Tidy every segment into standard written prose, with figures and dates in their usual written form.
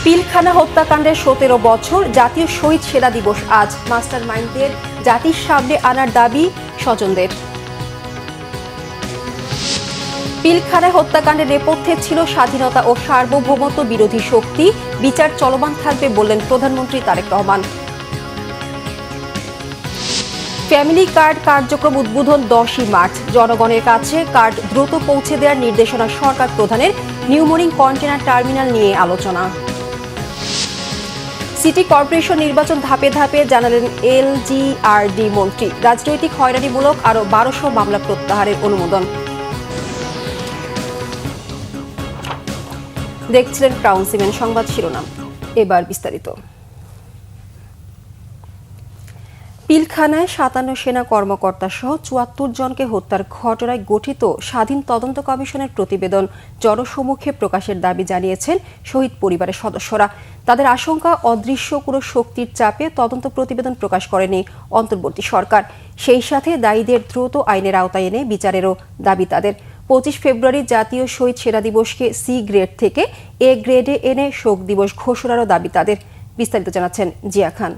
পিলখানা হত্যাকাণ্ডের ১৭ বছর, জাতীয় শহীদ সেনা দিবস আজ। মাস্টার মাইন্ডদের জাতির সামনে আনার দাবি স্বজনদের। পিলখানা হত্যাকাণ্ডের নেপথ্যে ছিল স্বাধীনতা ও সার্বভৌমত্ব বিরোধী শক্তি, বিচার চলমান থাকবে বললেন প্রধানমন্ত্রী তারেক রহমান। ফ্যামিলি কার্ড কার্যক্রম উদ্বোধন 10ই মার্চ। জনগণের কাছে কার্ড দ্রুত পৌঁছে দেওয়ার নির্দেশনা সরকার প্রধানের। নিউমোরিং কন্টেনার টার্মিনাল নিয়ে আলোচনা। সিটি কর্পোরেশন নির্বাচন ধাপে ধাপে, জানালেন এলজিআরডি মন্ত্রী। রাজনৈতিক হয়রানিমূলক আরও 1200 মামলা প্রত্যাহারের অনুমোদন। দেখছিলেন ক্রাউন সিমেন্ট সংবাদ শিরোনাম, এবার বিস্তারিত। পিলখানায় 57 সেনা কর্মকর্তা সহ 74 জনকে হত্যার ঘটনায় গঠিত স্বাধীন তদন্ত কমিশনের প্রতিবেদন জনসমক্ষে প্রকাশের দাবি জানিয়েছেন শহীদ পরিবারের সদস্যরা। তাদের আশঙ্কা, অদৃশ্য কোনো শক্তির চাপে তদন্ত প্রতিবেদন প্রকাশ করেনি অন্তর্বর্তী সরকার। সেই সাথে দায়ীদের দ্রুত আইনের আওতায় এনে বিচারেরও দাবি তাদের। 25 ফেব্রুয়ারি জাতীয় শহীদ সেনা দিবসকে সি গ্রেড থেকে এ গ্রেডে এনে শোক দিবস ঘোষণারও দাবি তাদের। বিস্তারিত জানাচ্ছেন জিয়া খান।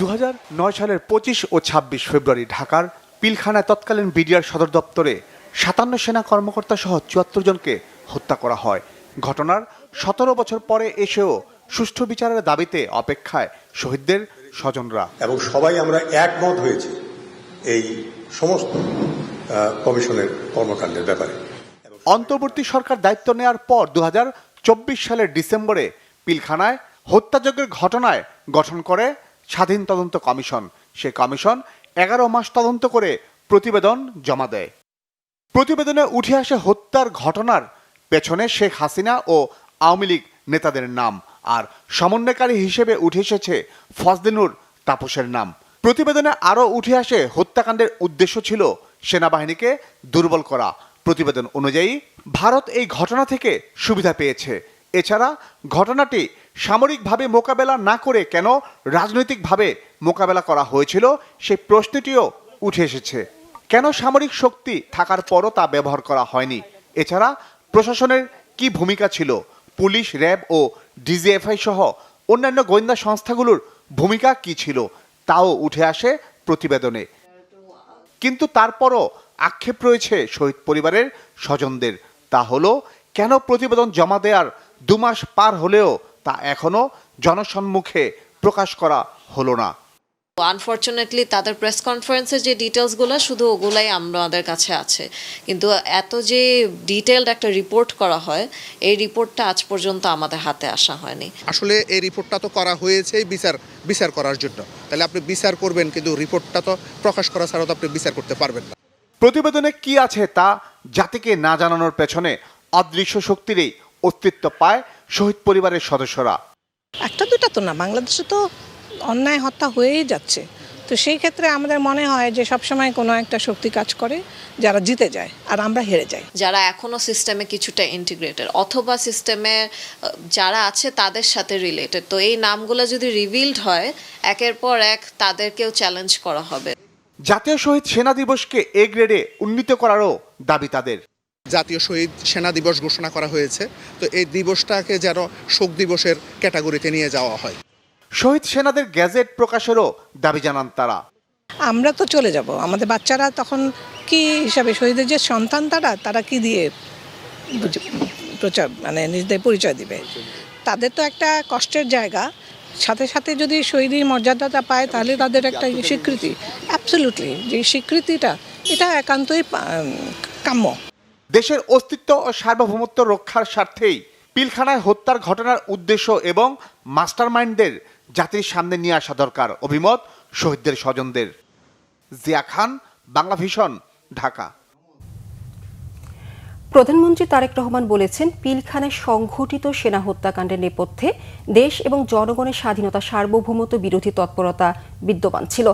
2009 সালের 25 ও 26 ফেব্রুয়ারি ঢাকার পিলখানায় তৎকালীন বিডিআর সদর দপ্তরে 57 সেনা কর্মকর্তা সহ 74 জনকে হত্যা করা হয়। ঘটনার 17 বছর পরে এসেও সুষ্ঠু বিচারের দাবিতে অপেক্ষায় শহীদদের স্বজনরা। এবং সবাই আমরা একমত হয়েছি এই সমস্ত কমিশনের কর্মকাণ্ডের ব্যাপারে। অন্তর্বর্তী সরকার দায়িত্ব নেওয়ার পর 2024 সালের ডিসেম্বরে পিলখানায় হত্যাযজ্ঞের ঘটনায় গঠন করে স্বাধীন তদন্ত কমিশন। সে কমিশন 11 মাস তদন্ত করে প্রতিবেদন জমা দেয়। প্রতিবেদনে উঠে আসে হত্যার ঘটনার পেছনে শেখ হাসিনা ও আওয়ামী লীগ নেতাদের নাম, আর সমন্বয়কারী হিসেবে উঠে এসেছে ফজলিনুর তাপসের নাম। প্রতিবেদনে আরও উঠে আসে হত্যাকাণ্ডের উদ্দেশ্য ছিল সেনাবাহিনীকে দুর্বল করা। প্রতিবেদন অনুযায়ী ভারত এই ঘটনা থেকে সুবিধা পেয়েছে। এছাড়া ঘটনাটি সামরিকভাবে মোকাবেলা না করে কেন রাজনৈতিকভাবে মোকাবেলা করা হয়েছিল সেই প্রশ্নটিও উঠে এসেছে। কেন সামরিক শক্তি থাকার পরও তা ব্যবহার করা হয়নি? এছাড়া প্রশাসনের কি ভূমিকা ছিল? পুলিশ, র্যাব ও ডিজিএফআই সহ অন্যান্য গোয়েন্দা সংস্থাগুলোর ভূমিকা কি ছিল তাও উঠে আসে প্রতিবেদনে। কিন্তু তারপরও আক্ষেপ রয়েছে শহীদ পরিবারের স্বজনদের। তা হলো, কেন প্রতিবেদন জমা দেওয়ার 2 মাস পার হলেও তা এখনো জনসম্মুখে প্রকাশ করা হলো না। আনফরচুনেটলি তাদের প্রেস কনফারেন্সের যে ডিটেলসগুলো শুধু ওগুলাই আমাদের কাছে আছে, কিন্তু এত যে ডিটেইলড একটা রিপোর্ট করা হয় এই রিপোর্টটা আজ পর্যন্ত আমাদের হাতে আসা হয়নি। আসলে এই রিপোর্টটা তো করা হয়েছে বিচার করার জন্য, তাহলে আপনি বিচার করবেন, কিন্তু রিপোর্টটা তো প্রকাশ করা ছাড়া তো আপনি বিচার করতে পারবেন না। প্রতিবেদনে কি আছে তা জাতিকে না জানানোর পেছনে অদৃশ্য শক্তিরই অস্তিত্ব পায় শহীদ পরিবারের সদস্যরা। একটা দুটা তো না, বাংলাদেশে তো অন্যায় হত্যা হয়েই যাচ্ছে। তো সেই ক্ষেত্রে আমাদের মনে হয় যে সবসময় কোনো একটা শক্তি কাজ করে যারা জিতে যায় আর আমরা হেরে যাই। যারা এখনো সিস্টেমে কিছুটা ইন্টিগ্রেটেড অথবা সিস্টেমে যারা আছে তাদের সাথে রিলেটেড, তো এই নামগুলো যদি রিভিলড হয় একের পর এক তাদেরকেও চ্যালেঞ্জ করা হবে। জাতীয় শহীদ সেনা দিবসকে এ গ্রেডে উন্নীত করারও দাবি তাদের। জাতীয় শহীদ সেনা দিবস ঘোষণা করা হয়েছে, তো এই দিবসটাকে যেন শোক দিবসের ক্যাটাগরিতে নিয়ে যাওয়া হয়। শহীদ সেনাদের গ্যাজেট প্রকাশেরও দাবি জানান তারা। আমরা তো চলে যাব, আমাদের বাচ্চারা তখন কি হিসাবে, শহীদের যে সন্তান তারা কি দিয়ে প্রচার নিজেদের পরিচয় দিবে? তাদের তো একটা কষ্টের জায়গা, সাথে সাথে যদি শহীদের মর্যাদাটা পায় তাহলে তাদের একটা স্বীকৃতি, অ্যাবসলিউটলি যে স্বীকৃতিটা এটা একান্তই কাম্য। দেশের অস্তিত্ব ও সার্বভৌমত্ব রক্ষার স্বার্থেই পিলখানায় হত্যার ঘটনার উদ্দেশ্য এবং মাস্টারমাইন্ডদের জাতির সামনে নিয়ে আসা দরকার, অভিমত শহীদদের স্বজনদের। জিয়া খান, বাংলা ভিশন, ঢাকা। প্রধানমন্ত্রী তারেক রহমান বলেছেন, পিলখানায় সংঘটিত সেনা হত্যাকাণ্ডের নেপথ্যে দেশ এবং জনগণের স্বাধীনতা সার্বভৌমত্ব বিরোধী তৎপরতা বিদ্যমান ছিল।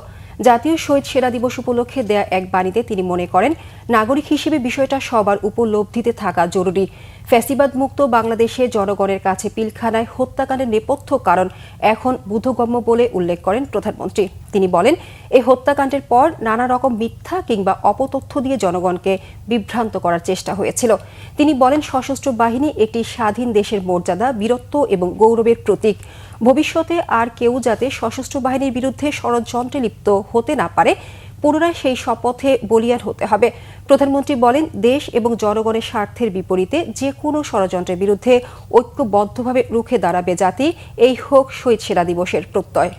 জাতীয় শহীদ সেনা দিবস উপলক্ষে দেয়া এক বাণীতে তিনি মনে করেন, নাগরিক হিসেবে বিষয়টা সবার উপলব্ধিতে থাকা জরুরি। ফ্যাসিবাদ মুক্ত বাংলাদেশে জনগণের কাছে পিলখানায় হত্যাকাণ্ডের নেপথ্য কারণ এখন বোধগম্য বলে উল্লেখ করেন প্রধানমন্ত্রী। তিনি বলেন, এই হত্যাকাণ্ডের পর নানা রকম মিথ্যা কিংবা অপতথ্য দিয়ে জনগণকে বিভ্রান্ত করার চেষ্টা হয়েছিল। তিনি বলেন, সশস্ত্র বাহিনী একটি স্বাধীন দেশের মর্যাদা, বীরত্ব এবং গৌরবের প্রতীক। ভবিষ্যতে আর কেউ যাতে সশস্ত্র বাহিনীর বিরুদ্ধে ষড়যন্ত্রে লিপ্ত হতে না পারে, পুনরায় সেই শপথে বলিয়ান হতে হবে। প্রধানমন্ত্রী বলেন, দেশ এবং জনগণের স্বার্থের বিপরীতে যে কোনো ষড়যন্ত্রের বিরুদ্ধে ঐক্যবদ্ধভাবে রুখে দাঁড়াবে জাতি। এই হোক শহীদ সেনা দিবসের প্রত্যয়।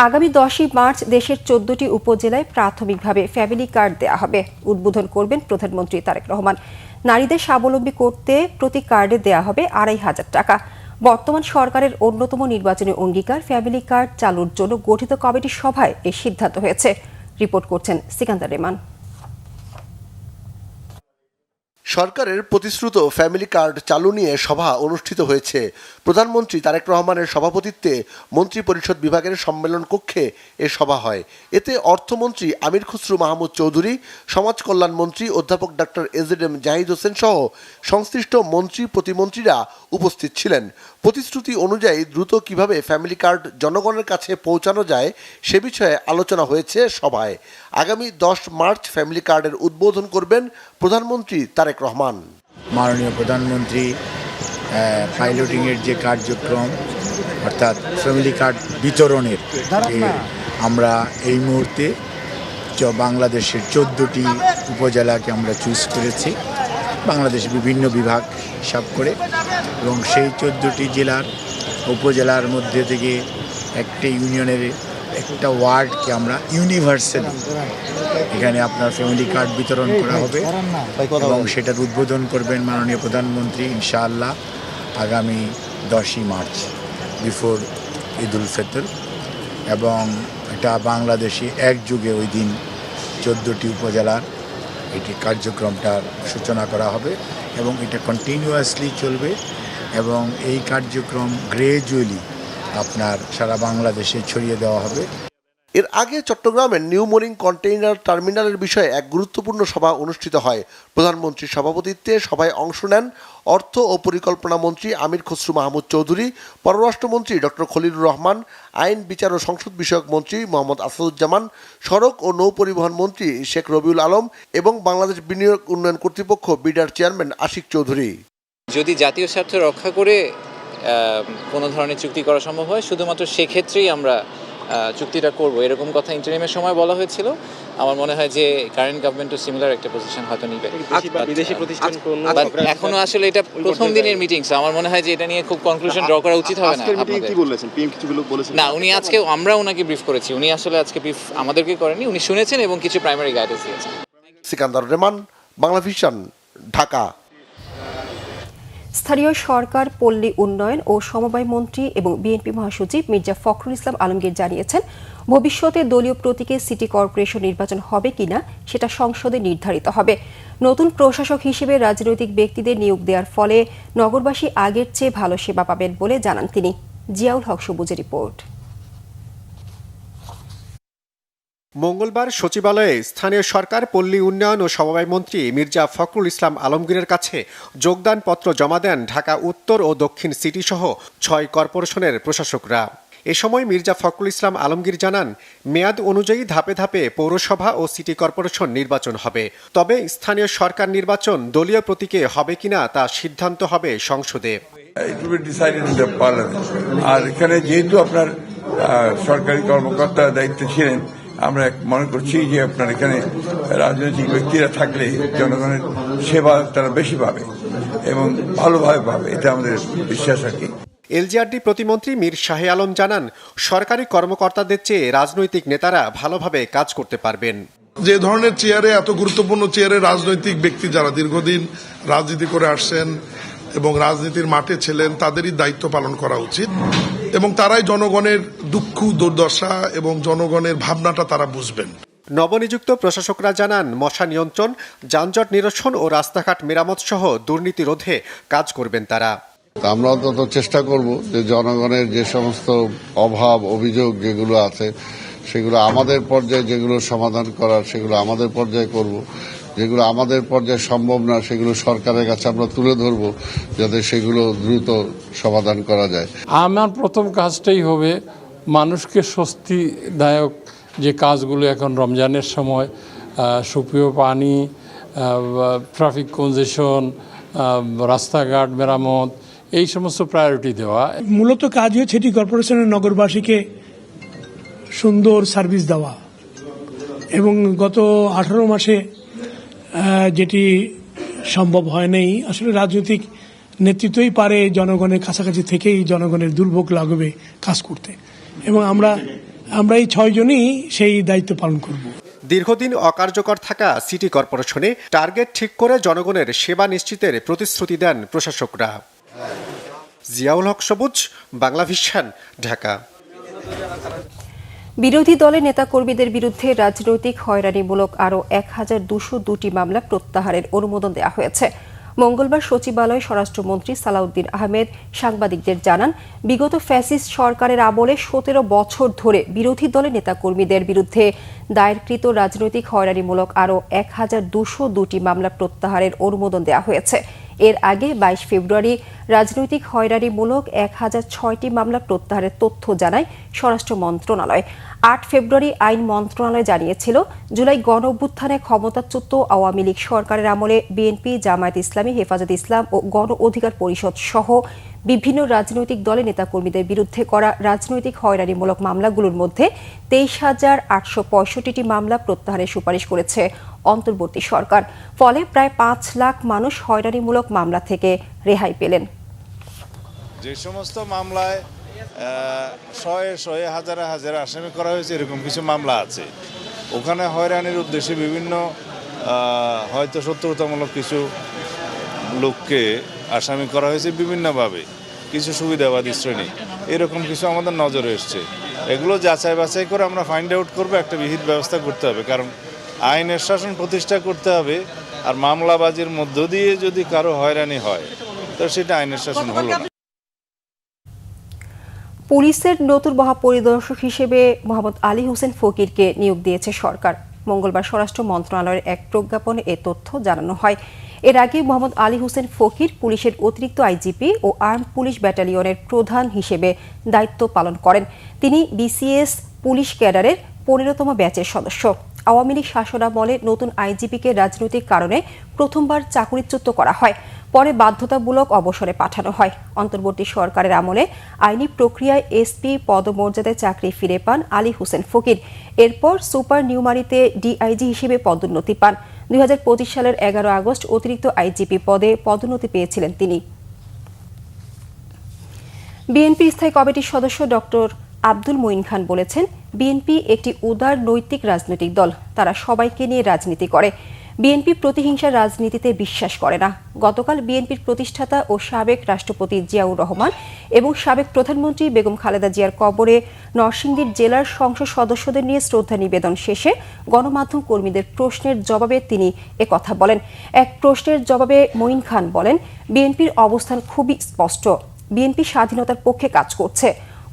আগামী 10ই মার্চ দেশের 14টি উপজেলায় প্রাথমিকভাবে ফ্যামিলি কার্ড দেয়া হবে। উদ্বোধন করবেন প্রধানমন্ত্রী তারেক রহমান। নারীদের স্বাবলম্বী করতে প্রতি কার্ডে দেয়া হবে 2,500 টাকা। বর্তমান সরকারের অন্যতম নির্বাচনী অঙ্গীকার ফ্যামিলি কার্ড চালুর জন্য গঠিত কমিটির সভায় এই সিদ্ধান্ত হয়েছে। রিপোর্ট করছেন সিকান্দার রেমান। সরকারের প্রতিশ্রুত ফ্যামিলি কার্ড চালু নিয়ে সভা অনুষ্ঠিত হয়েছে। প্রধানমন্ত্রী তারেক রহমানের সভাপতিত্বে মন্ত্রিপরিষদ বিভাগের সম্মেলন কক্ষে এ সভা হয়। এতে অর্থমন্ত্রী আমির খুসরু মাহমুদ চৌধুরী, সমাজ কল্যাণ মন্ত্রী অধ্যাপক ডক্টর এজেডএম জাহিদ হোসেন সহ সংশ্লিষ্ট মন্ত্রী প্রতিমন্ত্রীরা উপস্থিত ছিলেন। প্রতিশ্রুতি অনুযায়ী দ্রুত কিভাবে ফ্যামিলি কার্ড জনগণের কাছে পৌঁছানো যায় সে বিষয়ে আলোচনা হয়েছে সভায়। আগামী 10 মার্চ ফ্যামিলি কার্ডের উদ্বোধন করবেন প্রধানমন্ত্রী তারেক রহমান। মাননীয় প্রধানমন্ত্রী পাইলটিংয়ের যে কার্যক্রম অর্থাৎ ফ্যামিলি কার্ড বিতরণের আমরা এই মুহূর্তে বাংলাদেশের 14টি উপজেলাকে আমরা চুজ করেছি, বাংলাদেশ বিভিন্ন বিভাগ হিসাব করে, এবং সেই 14টি জেলার উপজেলার মধ্যে থেকে একটা ইউনিয়নের একটা ওয়ার্ডকে আমরা ইউনিভার্সালি এখানে আপনার ফ্যামিলি কার্ড বিতরণ করা হবে এবং সেটার উদ্বোধন করবেন মাননীয় প্রধানমন্ত্রী ইনশাআল্লাহ আগামী 10ই মার্চ বিফোর ঈদুল ফিতর। এবং এটা বাংলাদেশে একযোগে ওই দিন 14টি উপজেলার এটি কার্যক্রমটার সূচনা করা হবে এবং এটা কন্টিনিউয়াসলি চলবে এবং এই কার্যক্রম গ্রেজুয়ালি আপনার সারা বাংলাদেশে ছড়িয়ে দেওয়া হবে। এর আগে চট্টগ্রামের নিউ মোরিং কন্টেইনার টার্মিনালের বিষয়ে এক গুরুত্বপূর্ণ সভা অনুষ্ঠিত হয়। প্রধানমন্ত্রীর সভাপতিত্বে সভায় অংশ নেন অর্থ ও পরিকল্পনা মন্ত্রী আমির খুসরু মাহমুদ চৌধুরী, পররাষ্ট্রমন্ত্রী ডক্টর খলিলুর রহমান, আইন বিচার ও সংসদ বিষয়ক মন্ত্রী মোহাম্মদ আসাদুজ্জামান, সড়ক ও নৌ পরিবহন মন্ত্রী শেখ রবিউল আলম এবং বাংলাদেশ বিনিয়োগ উন্নয়ন কর্তৃপক্ষ বিডার চেয়ারম্যান আশিক চৌধুরী। যদি জাতীয় স্বার্থ রক্ষা করে কোনো ধরনের চুক্তি করা সম্ভব হয়, শুধুমাত্র সেক্ষেত্রেই আমরা চুক্তিটা করব, এরকম কথা ইন্টারিমের সময় বলা হয়েছিল। আমার মনে হয় যে কারেন্ট গভর্নমেন্টও সিমিলার একটা পজিশন হয়তো নিবে। এখনো আসলে এটা প্রথম দিনের মিটিং, আমার মনে হয় যে এটা নিয়ে খুব কনক্লুশন ড্র করা উচিত হবে না। না, উনি আজকে আমরা ওনাকে ব্রিফ করেছি, উনি আসলে আজকে ব্রিফ আমাদেরকে করেনি, উনি শুনেছেন এবং কিছু প্রাইমারি গাইডেন্স দিয়েছেন। সিকান্দার রেমান, বাংলা ভিশন, ঢাকা। স্থানীয় সরকার, পল্লী উন্নয়ন ও সমবায় মন্ত্রী এবং বিএনপি মহাসচিব মির্জা ফখরুল ইসলাম আলমগীর জানিয়েছেন, ভবিষ্যতে দলীয় প্রতীকে সিটি কর্পোরেশন নির্বাচন হবে কিনা সেটা সংসদে নির্ধারিত হবে। নতুন প্রশাসক হিসেবে রাজনৈতিক ব্যক্তিদের নিয়োগ দেওয়ার ফলে নগরবাসী আগের চেয়ে ভালো সেবা পাবেন বলে জানান তিনি। জিয়াউল হক সবুজের রিপোর্ট। মঙ্গলবার সচিবালয়ে স্থানীয় সরকার, পল্লী উন্নয়ন ও সমবায় মন্ত্রী মির্জা ফখরুল ইসলাম আলমগীরের কাছে যোগদানপত্র জমা দেন ঢাকা উত্তর ও দক্ষিণ সিটি সহ 6 কর্পোরেশনের প্রশাসকরা। এ সময় মির্জা ফখরুল ইসলাম আলমগীর জানান, মেয়াদ অনুযায়ী ধাপে ধাপে পৌরসভা ও সিটি কর্পোরেশন নির্বাচন হবে, তবে স্থানীয় সরকার নির্বাচন দলীয় প্রতীকে হবে কিনা তা সিদ্ধান্ত হবে সংসদে। আর এখানে যেহেতু আপনার সরকারি কর্মকর্তা দায়িত্বে ছিলেন, আমরা মনে করছি যে আপনার এখানে রাজনৈতিক ব্যক্তিরা থাকলে জনগণের সেবা তারা বেশি পাবে এবং ভালোভাবে পাবে, এটা আমাদের বিশ্বাস আর কি। এলজিআরডি প্রতিমন্ত্রী মীর শাহে আলম জানান, সরকারি কর্মকর্তাদের চেয়ে রাজনৈতিক নেতারা ভালোভাবে কাজ করতে পারবেন। যে ধরনের চেয়ারে, এত গুরুত্বপূর্ণ চেয়ারে রাজনৈতিক ব্যক্তি যারা দীর্ঘদিন রাজনীতি করে আসছেন এবং রাজনীতির মাঠে ছিলেন, তাদেরই দায়িত্ব পালন করা উচিত এবং তারাই জনগণের দুঃখ দুর্দশা এবং জনগণের ভাবনাটা তারা বুঝবেন। নবনিযুক্ত প্রশাসকরা জানান, মশা নিয়ন্ত্রণ, যানজট নিরসন ও রাস্তাঘাট মেরামত সহ দুর্নীতি রোধে কাজ করবেন তারা। আমরা অন্তত চেষ্টা করব যে জনগণের যে সমস্ত অভাব অভিযোগ যেগুলো আছে সেগুলো আমাদের পর্যায়ে যেগুলো সমাধান করার সেগুলো আমাদের পর্যায়ে করব, যেগুলো আমাদের পর্যায়ে সম্ভব না সেগুলো সরকারের কাছে আমরা তুলে ধরব যাতে সেগুলো দ্রুত সমাধান করা যায়। আমার প্রথম কাজটাই হবে মানুষকে স্বস্তিদায়ক যে কাজগুলো এখন রমজানের সময় সুপেয় পানি, ট্রাফিক কনজেশন, রাস্তাঘাট মেরামত, এই সমস্ত প্রায়োরিটি দেওয়া। মূলত কাজ হচ্ছে সিটি কর্পোরেশনের নগরবাসীকে সুন্দর সার্ভিস দেওয়া এবং গত 18 মাসে যেটি সম্ভব হয় নাই, আসলে রাজনৈতিক নেতৃত্বই পারে জনগণের কাছাকাছি থেকেই জনগণের দুর্ভোগ লাগবে কাজ করতে, এবং আমরা এই 6 জনই সেই দায়িত্ব পালন করব। দীর্ঘদিন অকার্যকর থাকা সিটি কর্পোরেশনে টার্গেট ঠিক করে জনগণের সেবা নিশ্চিতের প্রতিশ্রুতি দেন প্রশাসকরা। জিয়াউল হক সবুজ, বাংলা ভিশন, ঢাকা। বিরোধী দলের নেতাকর্মীদের বিরুদ্ধে রাজনৈতিক হয়রানিমূলক আরও 1202টি মামলা প্রত্যাহারের অনুমোদন দেওয়া হয়েছে। মঙ্গলবার সচিবালয়ে স্বরাষ্ট্রমন্ত্রী সালাউদ্দিন আহমেদ সাংবাদিকদের জানান, বিগত ফ্যাসিস্ট সরকারের আমলে 17 বছর ধরে বিরোধী দলের নেতাকর্মীদের বিরুদ্ধে দায়েরকৃত রাজনৈতিক হয়রানিমূলক আরও 1202টি মামলা প্রত্যাহারের অনুমোদন দেওয়া হয়েছে। এর আগে 22 ফেব্রুয়ারি রাজনৈতিক হয়রানিমূলক 1006টি মামলা প্রত্যাহারের তথ্য জানায় স্বরাষ্ট্র মন্ত্রণালয়। 8 ফেব্রুয়ারি আইন মন্ত্রণালয় জানিয়েছিল, জুলাই গণঅভ্যুত্থানে ক্ষমতাচ্যুত আওয়ামী লীগ সরকারের আমলে বিএনপি, জামায়াত ইসলামী, হেফাজত ইসলাম ও গণ অধিকার পরিষদ সহ বিভিন্ন রাজনৈতিক দলের নেতাকর্মীদের বিরুদ্ধে করা রাজনৈতিক হয়রানিমূলক মামলাগুলোর মধ্যে 23,865টি মামলা প্রত্যাহারের সুপারিশ করেছে অন্তর্বর্তী সরকার। ফলে প্রায় 5 লাখ মানুষ হয়রানিমূলক মামলা থেকে রেহাই পেলেন। যে সমস্ত মামলায় শয়ে হাজারে হাজারে আসামি করা হয়েছে, এরকম কিছু মামলা আছে, ওখানে হয়রানির উদ্দেশ্যে বিভিন্ন হয়তো শত্রুতামূলক কিছু লোককে আসামি করা হয়েছে বিভিন্নভাবে, কিছু সুবিধাবাদী শ্রেণী, এরকম কিছু আমাদের নজরে এসছে। এগুলো যাচাই বাছাই করে আমরা ফাইন্ড আউট করবো, একটা বিহিত ব্যবস্থা করতে হবে, কারণ আইনের শাসন প্রতিষ্ঠা করতে হবে। আর মামলাবাজির মধ্য দিয়ে যদি কারো হয়রানি হয় তো সেটা আইনের শাসন হলো না। পুলিশের নতুন মহাপরিদর্শক হিসেবে মোহাম্মদ আলী হোসেন ফকিরকে নিয়োগ দিয়েছে সরকার। মঙ্গলবার স্বরাষ্ট্র মন্ত্রণালয়ের এক প্রজ্ঞাপনে এ তথ্য জানানো হয়। এর আগে মোহাম্মদ আলী হোসেন ফকির পুলিশের অতিরিক্ত আইজিপি ও আর্ম পুলিশ ব্যাটালিয়নের প্রধান হিসেবে দায়িত্ব পালন করেন। তিনি বিসিএস পুলিশ ক্যাডারের 15তম ব্যাচের সদস্য। আওয়ামী লীগ শাসনামলে নতুন আইজিপিকে রাজনৈতিক কারণে প্রথমবার চাকরিচ্যুত করা হয়, পরে বাধ্যতামূলক অবসরে পাঠানো হয়। অন্তর্বর্তী সরকারের আমলে আইনি প্রক্রিয়ায় এসপি পদমর্যাদায় চাকরি ফিরে পান আলী হোসেন ফকির। এরপর সুপার নিউমারিতে ডিআইজি হিসেবে পদোন্নতি পান। 2025 সালের 11 আগস্ট অতিরিক্ত আইজিপি পদে পদোন্নতি পেয়েছিলেন তিনি। বিএনপি স্থায়ী কমিটির সদস্য ডক্টর আব্দুল মঈন খান বলেছেন, বিএনপি একটি উদার নৈতিক রাজনৈতিক দল, তারা সবাইকে নিয়ে রাজনীতি করে। বিএনপি প্রতিহিংসার রাজনীতিতে বিশ্বাস করে না। গতকাল বিএনপির প্রতিষ্ঠাতা ও সাবেক রাষ্ট্রপতি জিয়াউর রহমান এবং সাবেক প্রধানমন্ত্রী বেগম খালেদা জিয়ার কবরে নরসিংদীর জেলার সংসদ সদস্যদের নিয়ে শ্রদ্ধা নিবেদন শেষে গণমাধ্যম কর্মীদের প্রশ্নের জবাবে তিনি একথা বলেন। এক প্রশ্নের জবাবে মঈন খান বলেন, বিএনপির অবস্থান খুবই স্পষ্ট। বিএনপি স্বাধীনতার পক্ষে কাজ করছে,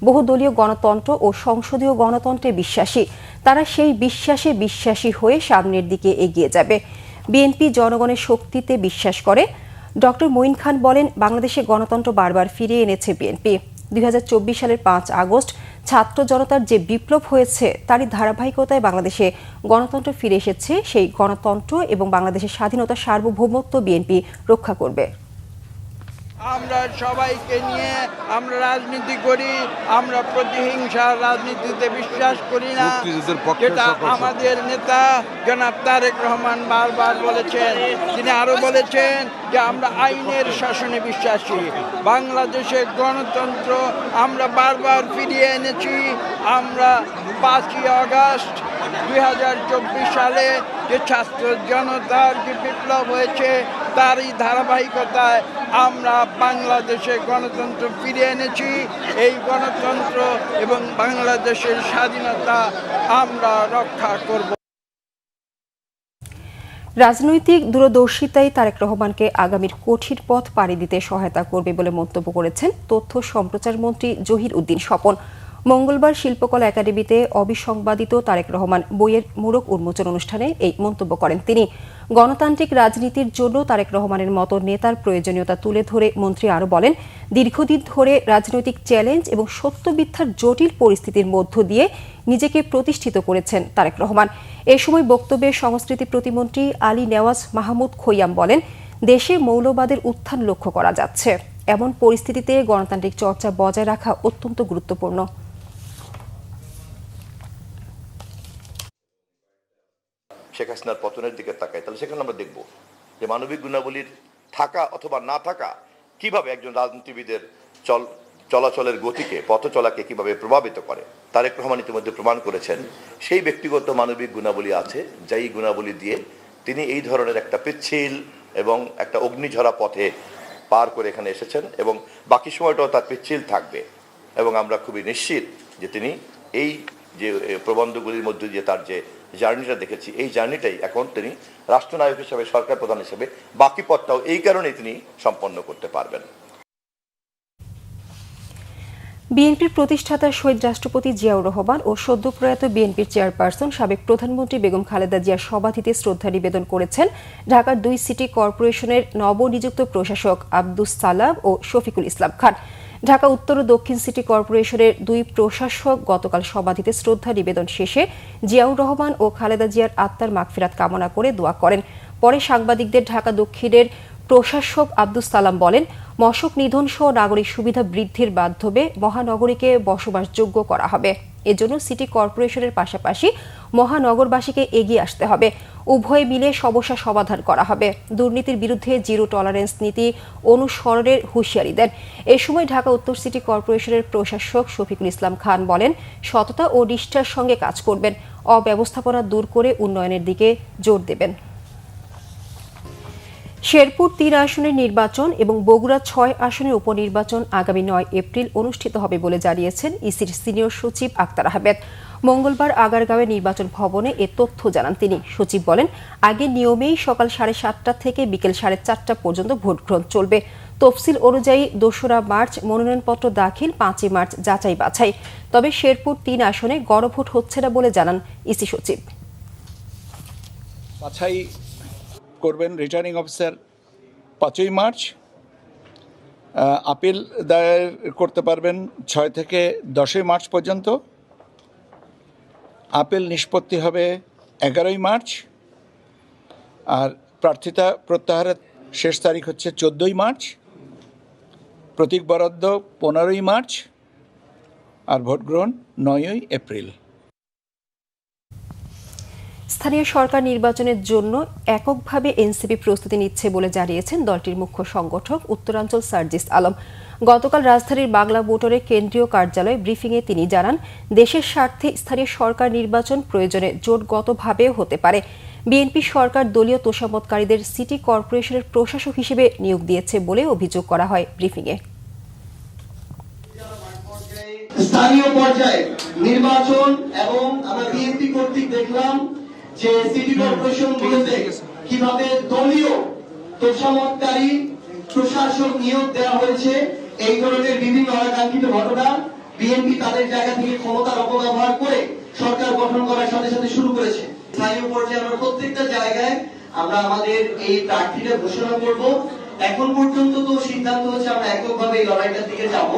বহুদলীয় গণতন্ত্র ও সংসদীয় গণতন্ত্রে বিশ্বাসী। তারা সেই বিশ্বাসে বিশ্বাসী হয়ে সামনের দিকে এগিয়ে যাবে। বিএনপি জনগণের শক্তিতে বিশ্বাস করে। ডক্টর মঈন খান বলেন, বাংলাদেশে গণতন্ত্র বারবার ফিরিয়ে এনেছে বিএনপি। 2024 সালের 5 আগস্ট ছাত্র জনতার যে বিপ্লব হয়েছে তারই ধারাবাহিকতায় বাংলাদেশে গণতন্ত্র ফিরে এসেছে। সেই গণতন্ত্র এবং বাংলাদেশের স্বাধীনতা সার্বভৌমত্ব বিএনপি রক্ষা করবে। আমরা সবাইকে নিয়ে আমরা রাজনীতি করি, আমরা প্রতিহিংসার রাজনীতিতে বিশ্বাস করি না। যেটা আমাদের নেতা জনাব তারেক রহমান বারবার বলেছেন। তিনি আরো বলেছেন যে আমরা আইনের শাসনে বিশ্বাসী। বাংলাদেশের গণতন্ত্র আমরা বারবার ফিরিয়ে এনেছি। আমরা 5ই আগস্ট 2024 সালে যে ছাত্র জনতার যে বিপ্লব হয়েছে তারই ধারাবাহিকতায় আমরা বাংলাদেশে গণতন্ত্র ফিরিয়ে এনেছি। এই গণতন্ত্র এবং বাংলাদেশের স্বাধীনতা আমরা রক্ষা করব। রাজনৈতিক দূরদর্শিতাই তারেক রহমানকে আগামীর কঠিন পথ পাড়ি দিতে সহায়তা করবে বলে মন্তব্য করেছেন তথ্য সম্প্রচার মন্ত্রী জহির উদ্দিন স্বপন। মঙ্গলবার শিল্পকলা একাডেমিতে অবিসংবাদিত তারেক রহমান বইয়ের মোড়ক উন্মোচন অনুষ্ঠানে এই মন্তব্য করেন তিনি। গণতান্ত্রিক রাজনীতির জন্য তারেক রহমানের মতো নেতার প্রয়োজনীয়তা তুলে ধরে মন্ত্রী আরও বলেন, দীর্ঘদিন ধরে রাজনৈতিক চ্যালেঞ্জ এবং সত্য মিথ্যার জটিল পরিস্থিতির মধ্য দিয়ে নিজেকে প্রতিষ্ঠিত করেছেন তারেক রহমান। এ সময় বক্তব্যে সংস্কৃতি প্রতিমন্ত্রী আলী নেওয়াজ মাহমুদ খৈয়াম বলেন, দেশে মৌলবাদের উত্থান লক্ষ্য করা যাচ্ছে। এমন পরিস্থিতিতে গণতান্ত্রিক চর্চা বজায় রাখা অত্যন্ত গুরুত্বপূর্ণ। শেখ হাসিনার পতনের দিকে তাকাই, তাহলে সেখানে আমরা দেখব যে মানবিক গুণাবলীর থাকা অথবা না থাকা কিভাবে একজন রাজনীতিবিদের চলাচলের গতিকে, পথ চলাকে কিভাবে প্রভাবিত করে। তারেক রহমান ইতিমধ্যে প্রমাণ করেছেন সেই ব্যক্তিগত মানবিক গুণাবলী আছে, যেই গুণাবলী দিয়ে তিনি এই ধরনের একটা পিচ্ছিল এবং একটা অগ্নিঝরা পথে পার করে এখানে এসেছেন এবং বাকি সময়টাও তার পিচ্ছিল থাকবে। এবং আমরা খুবই নিশ্চিত যে তিনি এই যে প্রবন্ধগুলির মধ্যে দিয়ে তার যে জার্নিটা দেখেছি, এই জার্নিটাই এখন তিনি রাষ্ট্রনায়ক হিসেবে, সরকার প্রধান হিসেবে বাকি পথটাও এই কারণেই তিনি সম্পন্ন করতে পারবেন। বিএনপির প্রতিষ্ঠাতা শহীদ রাষ্ট্রপতি জিয়াউর রহমান ও সদ্য প্রয়াত বিএনপির চেয়ারপারসন সাবেক প্রধানমন্ত্রী বেগম খালেদা জিয়ার সমাধিতে শ্রদ্ধা নিবেদন করেছেন ঢাকার 2 সিটি কর্পোরেশনের নবনিযুক্ত প্রশাসক আব্দুস সালাম ও শফিকুল ইসলাম খান। ঢাকা উত্তর ও দক্ষিণ সিটি কর্পোরেশনের 2 প্রশাসক গতকাল সমাধিতে শ্রদ্ধা নিবেদন শেষে জিয়াউর রহমান ও খালেদা জিয়ার আত্মার মাগফিরাত কামনা করে দোয়া করেন। পরে সাংবাদিকদের ঢাকা দক্ষিণের প্রশাসক আব্দুস সালাম বলেন, মশক নিধন সহ নাগরিক সুবিধা বৃদ্ধির মাধ্যমে মহানগরীকে বসবাসযোগ্য করা হবে। এজন্য সিটি কর্পোরেশনের পাশাপাশি মহানগরবাসীকে এগিয়ে আসতে হবে। উভয়ে মিলে সমস্যা সমাধান করা হবে। দুর্নীতির বিরুদ্ধে জিরো টলারেন্স নীতি অনুসরণের হুঁশিয়ারি দেন। এ সময় ঢাকা উত্তর সিটি কর্পোরেশনের প্রশাসক শফিকুল ইসলাম খান বলেন, সততা ও নিষ্ঠার সঙ্গে কাজ করবেন, অব্যবস্থাপনা দূর করে উন্নয়নের দিকে জোর দেবেন। শেরপুর 3 আসনের নির্বাচন এবং বগুড়া 6 আসনের উপনির্বাচন আগামী 9 এপ্রিল অনুষ্ঠিত হবে বলে জানিয়েছেন ইসির সিনিয়র সচিব আক্তার আহমেদ। মঙ্গলবার আগারগাঁওয়ে নির্বাচন ভবনে এ তথ্য জানান তিনি। সচিব বলেন, আগে নিয়মেই সকাল 7:30 থেকে বিকেল 4:30 পর্যন্ত ভোট গ্রহণ চলবে। তফসিল অনুযায়ী 2রা মার্চ মনোনয়নপত্র দাখিল, 5ই মার্চ যাচাই বাছাই। তবে শেরপুর 3 আসনে গণভোট হচ্ছে না বলে জানান ইসি সচিব। বাছাই করবেন রিটার্নিং অফিসার 5ই মার্চ। আপিল দায়ের করতে পারবেন 6 থেকে 10ই মার্চ পর্যন্ত। আপিল নিষ্পত্তি হবে 11ই মার্চ। আর প্রার্থিতা প্রত্যাহারের শেষ তারিখ হচ্ছে 14ই মার্চ। প্রতীক বরাদ্দ 15ই মার্চ। আর ভোট গ্রহণ 9ই এপ্রিল। স্থানীয় সরকার নির্বাচনের জন্য এককভাবে এনসিপি প্রস্তুতি নিচ্ছে বলে জানিয়েছেন দলটির মুখ্য সংগঠক উত্তরাঞ্চল সার্জিস আলম। গতকাল রাজধানীর বাংলা মোটরের কেন্দ্রীয় কার্যালয়ে ব্রিফিংয়ে তিনি জানান, দেশের স্বার্থে স্থানীয় সরকার নির্বাচন প্রয়োজনে জোটগতভাবেও হতে পারে। বিএনপি সরকার দলীয় তোষামতকারীদের সিটি কর্পোরেশনের প্রশাসক হিসেবে নিয়োগ দিয়েছে বলে অভিযোগ করা হয় ব্রিফিংয়ে। স্থানীয় পর্যায়ে নির্বাচন এবং আমরা বিএনপি কর্তৃক দেখলাম যে সিটি কর্পোরেশন গুলোতে কিভাবে দলীয় তোষামতকারী প্রশাসক নিয়োগ দেওয়া হয়েছে। এই ধরনের বিভিন্ন অনাকাঙ্ক্ষিত ঘটনা বিএনপি তাদের জায়গা থেকে ক্ষমতার অপব্যবহার করে সরকার গঠন করার সাথে সাথে শুরু করেছে। স্থানীয় পর্যায়ে আমরা প্রত্যেকটা জায়গায় আমরা আমাদের এই প্রার্থীটা ঘোষণা করব। এখন পর্যন্ত তো সিদ্ধান্ত হচ্ছে আমরা এককভাবে এই লড়াইটার দিকে যাব।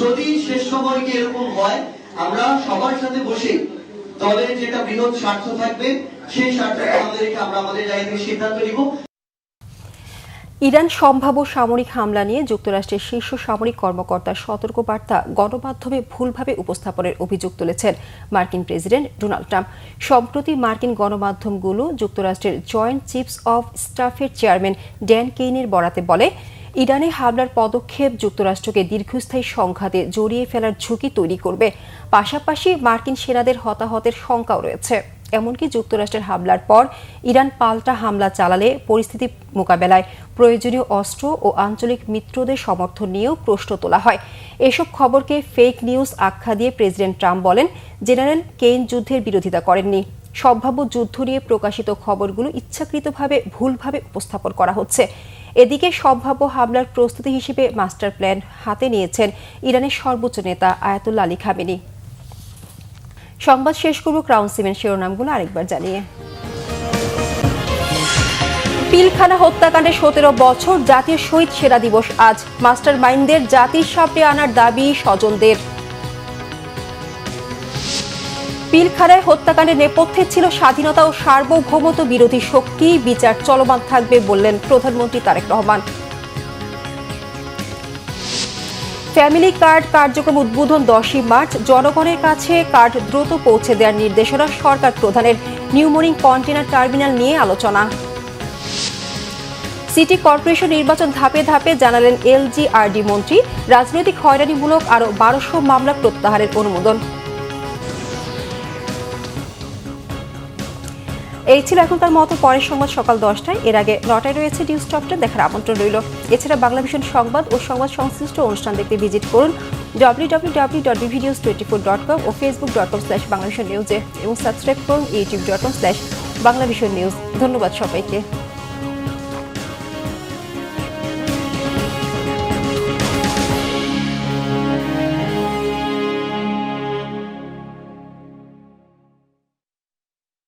যদি শেষ সময় কি এরকম হয়, আমরা সবার সাথে বসে দলের যেটা বৃহৎ স্বার্থ থাকবে সেই স্বার্থটা আমাদেরকে আমরা আমাদের জায়গা থেকে সিদ্ধান্ত নিব। ইরান সম্ভাব্য সামরিক হামলা নিয়ে যুক্তরাষ্ট্রের শীর্ষ সামরিক কর্মকর্তার সতর্কবার্তা গণমাধ্যমে ভুলভাবে উপস্থাপনের অভিযোগ তুলেছেন মার্কিন প্রেসিডেন্ট ডোনাল্ড ট্রাম্প। সম্প্রতি মার্কিন গণমাধ্যমগুলো যুক্তরাষ্ট্রের জয়েন্ট চিফস অব স্টাফের চেয়ারম্যান ড্যান কেইনের বরাতে বলে, ইরানে হামলার পদক্ষেপ যুক্তরাষ্ট্রকে দীর্ঘস্থায়ী সংঘাতে জড়িয়ে ফেলার ঝুঁকি তৈরি করবে। পাশাপাশি মার্কিন সেনাদের হতাহতের শঙ্কাও রয়েছে। এমনকি যুক্তরাষ্ট্রের হামলার পর ইরান পাল্টা হামলা চালালে পরিস্থিতি মোকাবেলায় প্রয়োজনীয় অস্ত্র ও আঞ্চলিক মিত্রদের সমর্থন নিয়েও প্রশ্ন তোলা হয়। এসব খবরকে ফেক নিউজ আখ্যা দিয়ে প্রেসিডেন্ট ট্রাম্প বলেন, জেনারেল কেইন যুদ্ধের বিরোধিতা করেননি। সম্ভাব্য যুদ্ধ নিয়ে প্রকাশিত খবরগুলো ইচ্ছাকৃতভাবে ভুলভাবে উপস্থাপন করা হচ্ছে। এদিকে সম্ভাব্য হামলার প্রস্তুতি হিসেবে মাস্টার প্ল্যান হাতে নিয়েছেন ইরানের সর্বোচ্চ নেতা আয়াতুল্লাহ আলী খামেনি। সংবাদ শেষ করব ক্রাউন সিমেন্ট শিরোনামগুলো আরেকবার জানিয়ে। পিলখানা হত্যাকাণ্ডে 17 বছর, জাতীয় শহীদ সেনা দিবস আজ। মাস্টার মাইন্ডদের জাতির সামনে আনার দাবি স্বজনদের। পিলখানায় হত্যাকাণ্ডের নেপথ্যে ছিল স্বাধীনতা ও সার্বভৌমত্ব বিরোধী শক্তি, বিচার চলমান থাকবে বললেন প্রধানমন্ত্রী তারেক রহমান। ফ্যামিলি কার্ড কার্যক্রম উদ্বোধন 10ই মার্চ। জনগণের কাছে কার্ড দ্রুত পৌঁছে দেওয়ার নির্দেশনা সরকার প্রধানের। নিউ মর্নিং কন্টেনার টার্মিনাল নিয়ে আলোচনা। সিটি কর্পোরেশন নির্বাচন ধাপে ধাপে, জানালেন এলজিআরডি মন্ত্রী। রাজনৈতিক হয়রানিমূলক আরও 1200 মামলা প্রত্যাহারের অনুমোদন। এই ছিল এখনকার মতো। পরের সংবাদ সকাল 10টায়। এর আগে 9টায় রয়েছে নিউজ টপ 10 দেখার আমন্ত্রণ রইল। এছাড়া বাংলা ভিশন সংবাদ ও সংবাদ সংশ্লিষ্ট অনুষ্ঠান দেখতে ভিজিট করুন www.bvnews24.com ও facebook.com/banglavisionnews এবং সাবস্ক্রাইব করুন youtube.com/banglavisionnews। ধন্যবাদ সবাইকে।